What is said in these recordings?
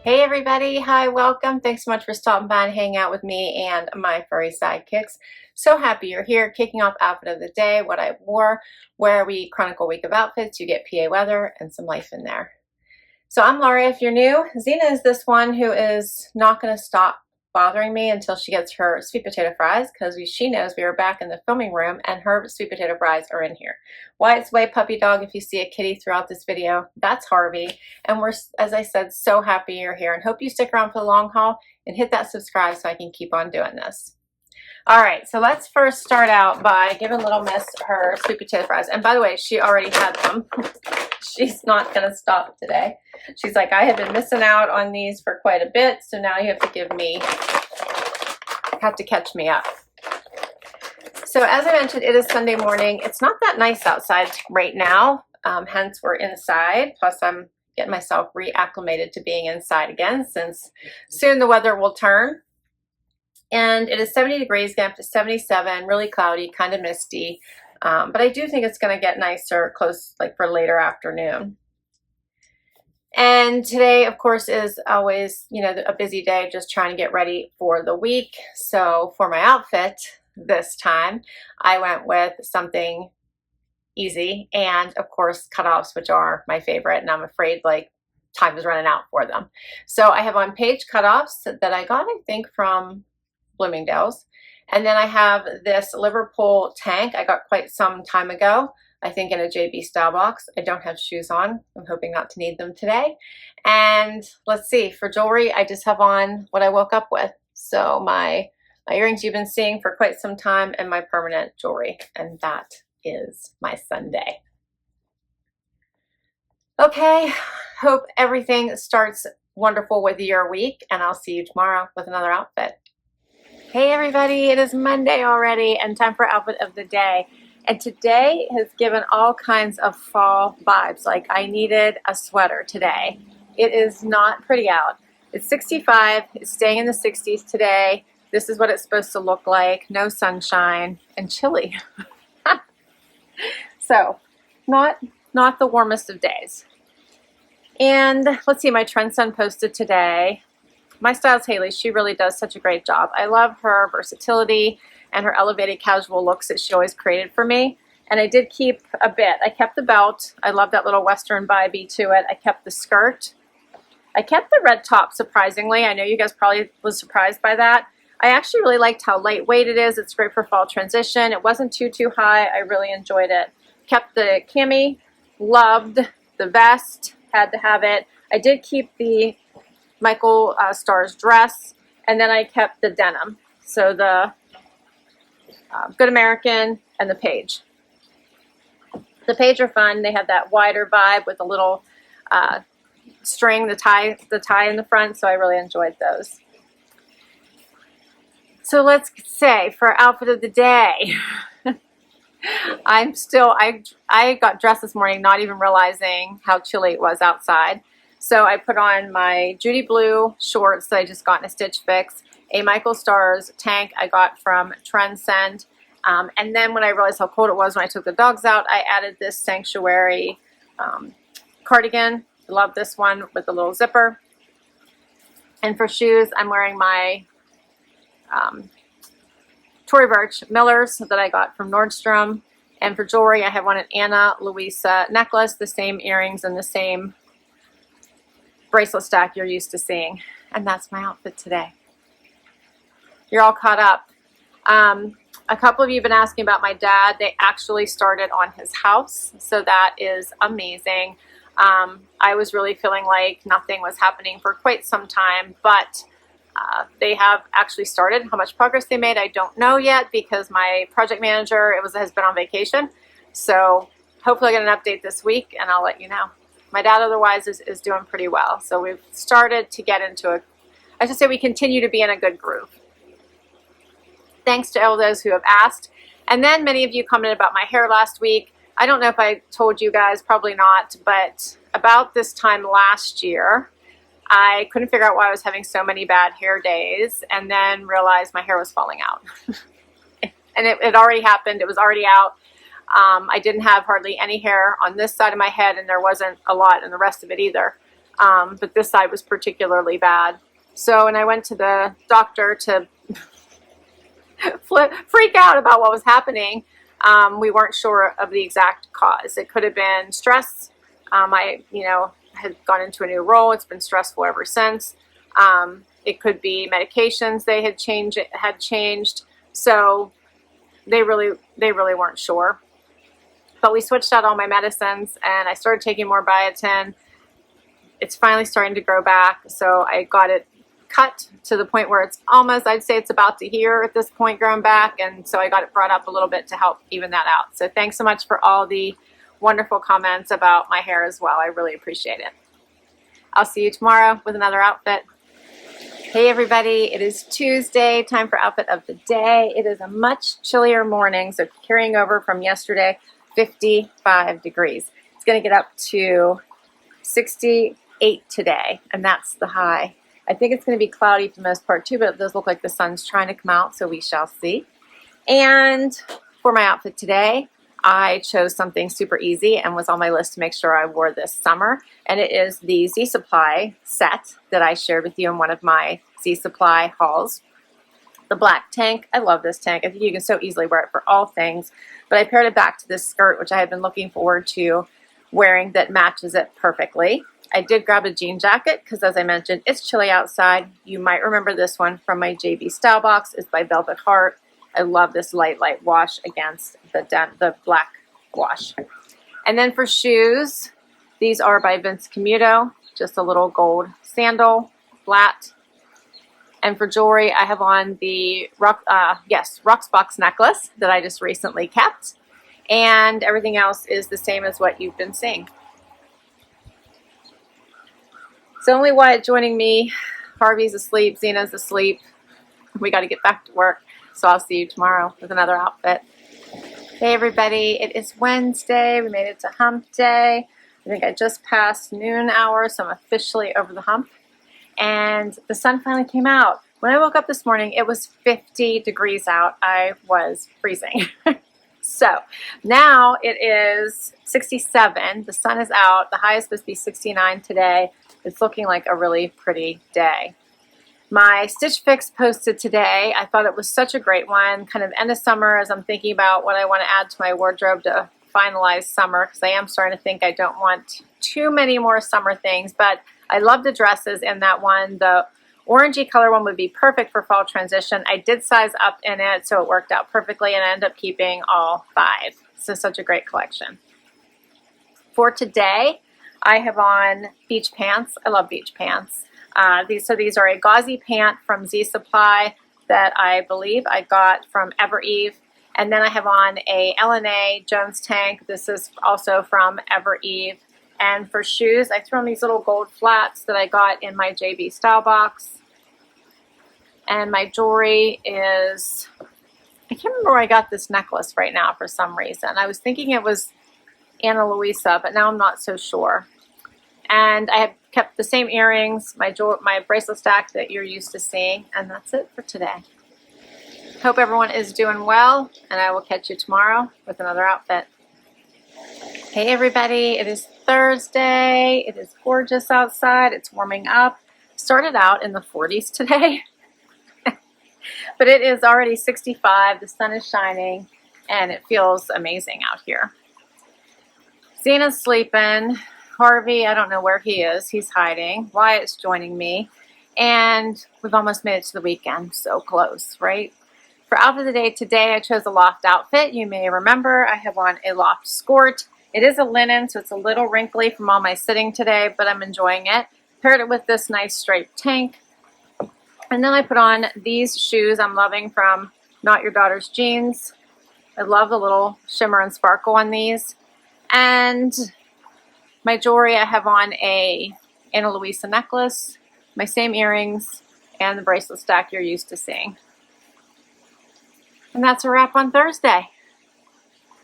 Hey everybody, hi, welcome. Thanks so much for stopping by and hanging out with me and my furry sidekicks. So happy you're here. Kicking off outfit of the day, what I wore, where we chronicle week of outfits. You get PA weather and some life in there. So I'm Laura if you're new. Xena is this one who is not going to stop bothering me until she gets her sweet potato fries, because she knows we are back in the filming room and her sweet potato fries are in here. Wyatt's Way puppy dog, if you see a kitty throughout this video, that's Harvey. And we're, as I said, so happy you're here and hope you stick around for the long haul and hit that subscribe so I can keep on doing this. All right, so let's first start out by giving little miss her sweet potato fries. And by the way, she already had them. She's not going to stop today. She's like, I have been missing out on these for quite a bit, so now you have to catch me up. So as I mentioned, it is Sunday morning. It's not that nice outside right now, hence we're inside. Plus I'm getting myself reacclimated to being inside again, since soon the weather will turn. And it is 70 degrees, getting up to 77, really cloudy, kind of misty. But I do think it's going to get nicer close, like for later afternoon. And today, of course, is always, a busy day, just trying to get ready for the week. So for my outfit this time, I went with something easy and, of course, cutoffs, which are my favorite. And I'm afraid, time is running out for them. So I have on page cutoffs that I got, I think, from Bloomingdale's. And then I have this Liverpool tank I got quite some time ago, I think in a JB Stylebox. I don't have shoes on. I'm hoping not to need them today. And let's see, for jewelry, I just have on what I woke up with. So my earrings you've been seeing for quite some time and my permanent jewelry. And that is my Sunday. Okay, hope everything starts wonderful with your week, and I'll see you tomorrow with another outfit. Hey everybody, it is Monday already and time for outfit of the day. And today has given all kinds of fall vibes. Like I needed a sweater today. It is not pretty out. It's 65, it's staying in the 60s today. This is what it's supposed to look like. No sunshine and chilly. So not the warmest of days. And let's see, my Trendsend posted today. My stylist, Haley, she really does such a great job. I love her versatility and her elevated casual looks that she always created for me. And I did keep a bit. I kept the belt. I love that little Western vibe to it. I kept the skirt. I kept the red top, surprisingly. I know you guys probably was surprised by that. I actually really liked how lightweight it is. It's great for fall transition. It wasn't too high. I really enjoyed it. Kept the cami. Loved the vest. Had to have it. I did keep the Michael Starr's dress, and then I kept the denim. So the Good American and the Page. The Page are fun. They have that wider vibe with a little string, the tie in the front. So I really enjoyed those. So let's say for outfit of the day, I got dressed this morning, not even realizing how chilly it was outside. So I put on my Judy Blue shorts that I just got in a Stitch Fix, a Michael Starr's tank I got from Trendsend, and then when I realized how cold it was when I took the dogs out, I added this Sanctuary cardigan. I love this one with a little zipper. And for shoes, I'm wearing my Tory Burch Millers that I got from Nordstrom. And for jewelry, I have one an Anna Luisa necklace, the same earrings and the same bracelet stack you're used to seeing. And that's my outfit today. You're all caught up. A couple of you have been asking about my dad. They actually started on his house, so that is amazing. I was really feeling like nothing was happening for quite some time, but they have actually started. How much progress they made, I don't know yet, because my project manager has been on vacation. So hopefully I'll get an update this week and I'll let you know. My dad otherwise is doing pretty well. So we've started to get into we continue to be in a good groove. Thanks to all those who have asked. And then many of you commented about my hair last week. I don't know if I told you guys, probably not, but about this time last year, I couldn't figure out why I was having so many bad hair days, and then realized my hair was falling out. And it already happened. It was already out. I didn't have hardly any hair on this side of my head, and there wasn't a lot in the rest of it either. but this side was particularly bad. So, and I went to the doctor to freak out about what was happening. We weren't sure of the exact cause. It could have been stress. I, had gone into a new role. It's been stressful ever since. It could be medications they had changed. So they really weren't sure. But we switched out all my medicines and I started taking more biotin. It's finally starting to grow back. So I got it cut to the point where it's almost, I'd say it's about to here at this point, growing back. And so I got it brought up a little bit to help even that out. So thanks so much for all the wonderful comments about my hair as well. I really appreciate it. I'll see you tomorrow with another outfit. Hey everybody, it is Tuesday, time for outfit of the day. It is a much chillier morning, so carrying over from yesterday, 55 degrees. It's going to get up to 68 today, and that's the high. I think it's going to be cloudy for the most part too, but it does look like the sun's trying to come out, so we shall see. And for my outfit today, I chose something super easy and was on my list to make sure I wore this summer. And it is the Z Supply set that I shared with you in one of my Z Supply hauls. The black tank. I love this tank. I think you can so easily wear it for all things. But I paired it back to this skirt, which I had been looking forward to wearing, that matches it perfectly. I did grab a jean jacket because, as I mentioned, it's chilly outside. You might remember this one from my JB Stylebox. It's by Velvet Heart. I love this light wash against the black wash. And then for shoes, these are by Camuto, just a little gold sandal, flat. And for jewelry, I have on the Rocksbox necklace that I just recently kept. And everything else is the same as what you've been seeing. So only Wyatt joining me. Harvey's asleep, Zena's asleep. We got to get back to work. So I'll see you tomorrow with another outfit. Hey everybody, it is Wednesday. We made it to hump day. I think I just passed noon hour, so I'm officially over the hump. And the sun finally came out. When I woke up this morning, it was 50 degrees out. I was freezing. So now it is 67. The sun is out. The high is supposed to be 69 today. It's looking like a really pretty day. My Stitch Fix posted today. I thought it was such a great one, kind of end of summer as I'm thinking about what I want to add to my wardrobe to finalize summer, because I am starting to think I don't want too many more summer things, but I love the dresses in that one. The orangey color one would be perfect for fall transition. I did size up in it, so it worked out perfectly, and I ended up keeping all 5. So such a great collection. For today, I have on beach pants. I love beach pants. These are a gauzy pant from Z Supply that I believe I got from Evereve. And then I have on a LNA Jones tank. This is also from Evereve. And for shoes, I threw on these little gold flats that I got in my JB Stylebox. And my jewelry is, I can't remember where I got this necklace right now for some reason. I was thinking it was Ana Luisa, but now I'm not so sure. And I have kept the same earrings, my bracelet stack that you're used to seeing, and that's it for today. Hope everyone is doing well, and I will catch you tomorrow with another outfit. Hey everybody, it is Thursday. It is gorgeous outside. It's warming up. Started out in the 40s today, but it is already 65. The sun is shining, and it feels amazing out here. Zena's sleeping. Harvey, I don't know where he is. He's hiding. Wyatt's joining me. And we've almost made it to the weekend. So close, right? For outfit of the day today, I chose a Loft outfit. You may remember I have on a Loft skirt. It is a linen, so it's a little wrinkly from all my sitting today, but I'm enjoying it. Paired it with this nice striped tank. And then I put on these shoes I'm loving from Not Your Daughter's Jeans. I love the little shimmer and sparkle on these. And my jewelry, I have on a Ana Luisa necklace, my same earrings, and the bracelet stack you're used to seeing. And that's a wrap on Thursday.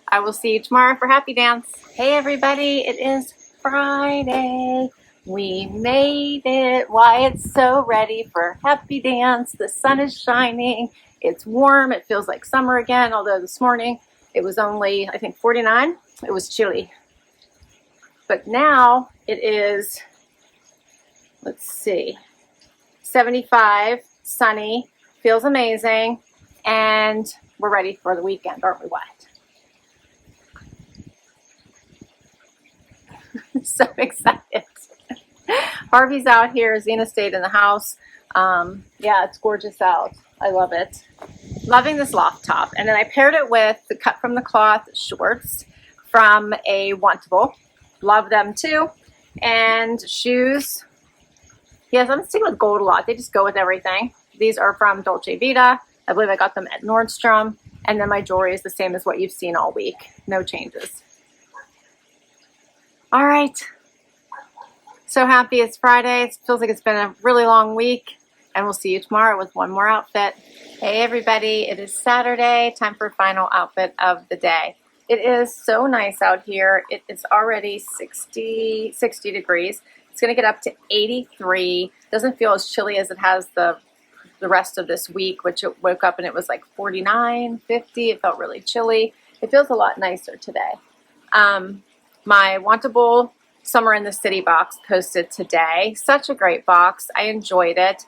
I will see you tomorrow for Happy Dance. Hey everybody, it is Friday. We made it. Wyatt's so ready for Happy Dance. The sun is shining. It's warm. It feels like summer again, although this morning it was only, I think, 49. It was chilly. But now it is let's see, 75, sunny, feels amazing, and we're ready for the weekend, aren't we, what? So excited. Harvey's out here. Zena stayed in the house. Yeah, it's gorgeous out. I love it. Loving this loft top. And then I paired it with the cut from the cloth shorts from a Wantable. Love them too. And shoes. Yes, I'm sticking with gold a lot. They just go with everything. These are from Dolce Vita. I believe I got them at Nordstrom. And then my jewelry is the same as what you've seen all week. No changes. All right. So happy it's Friday. It feels like it's been a really long week. And we'll see you tomorrow with one more outfit. Hey everybody, it is Saturday. Time for final outfit of the day. It is so nice out here. It is already 60 degrees. It's going to get up to 83. Doesn't feel as chilly as it has the rest of this week, which it woke up and it was like 49, 50. It felt really chilly. It feels a lot nicer today. My Wantable Summer in the City box posted today. Such a great box. I enjoyed it.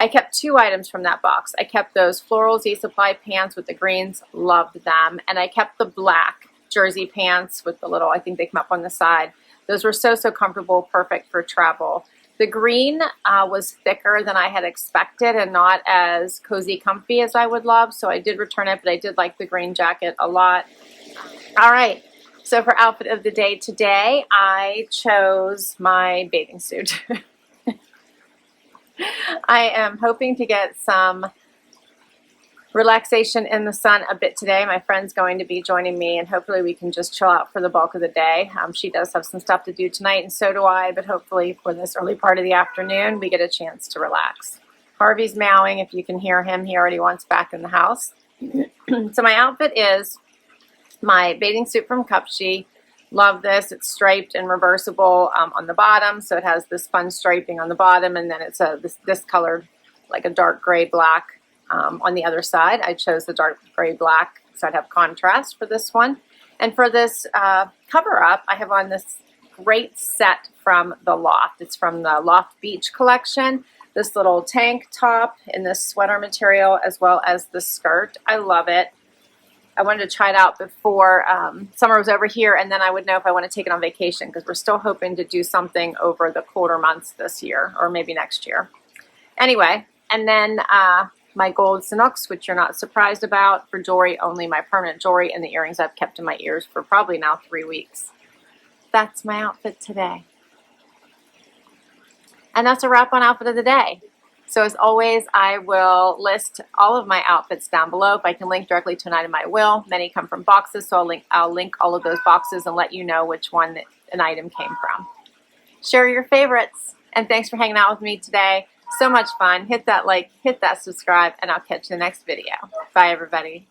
I kept 2 items from that box. I kept those floral Z Supply pants with the greens. Loved them. And I kept the black jersey pants with the little, I think they come up on the side. Those were so comfortable, perfect for travel. The green was thicker than I had expected and not as cozy comfy as I would love. So I did return it, but I did like the green jacket a lot. All right. So for outfit of the day today, I chose my bathing suit. I am hoping to get some relaxation in the sun a bit today. My friend's going to be joining me, and hopefully we can just chill out for the bulk of the day. She does have some stuff to do tonight, and so do I, but hopefully for this early part of the afternoon, we get a chance to relax. Harvey's meowing. If you can hear him, he already wants back in the house. So my outfit is my bathing suit from Cupshe. Love this. It's striped and reversible on the bottom, so it has this fun striping on the bottom, and then it's this colored, like a dark gray black on the other side. I chose the dark gray black, so I'd have contrast for this one. And for this cover up, I have on this great set from the Loft. It's from the Loft Beach collection. This little tank top in this sweater material, as well as the skirt. I love it. I wanted to try it out before summer was over here, and then I would know if I want to take it on vacation, because we're still hoping to do something over the colder months this year, or maybe next year. Anyway, and then my gold Sanooks, which you're not surprised about, for jewelry only, my permanent jewelry, and the earrings I've kept in my ears for probably now 3 weeks. That's my outfit today. And that's a wrap on outfit of the day. So as always, I will list all of my outfits down below. If I can link directly to an item, I will. Many come from boxes, so I'll link all of those boxes and let you know which one an item came from. Share your favorites, and thanks for hanging out with me today. So much fun. Hit that like, hit that subscribe, and I'll catch you in the next video. Bye, everybody.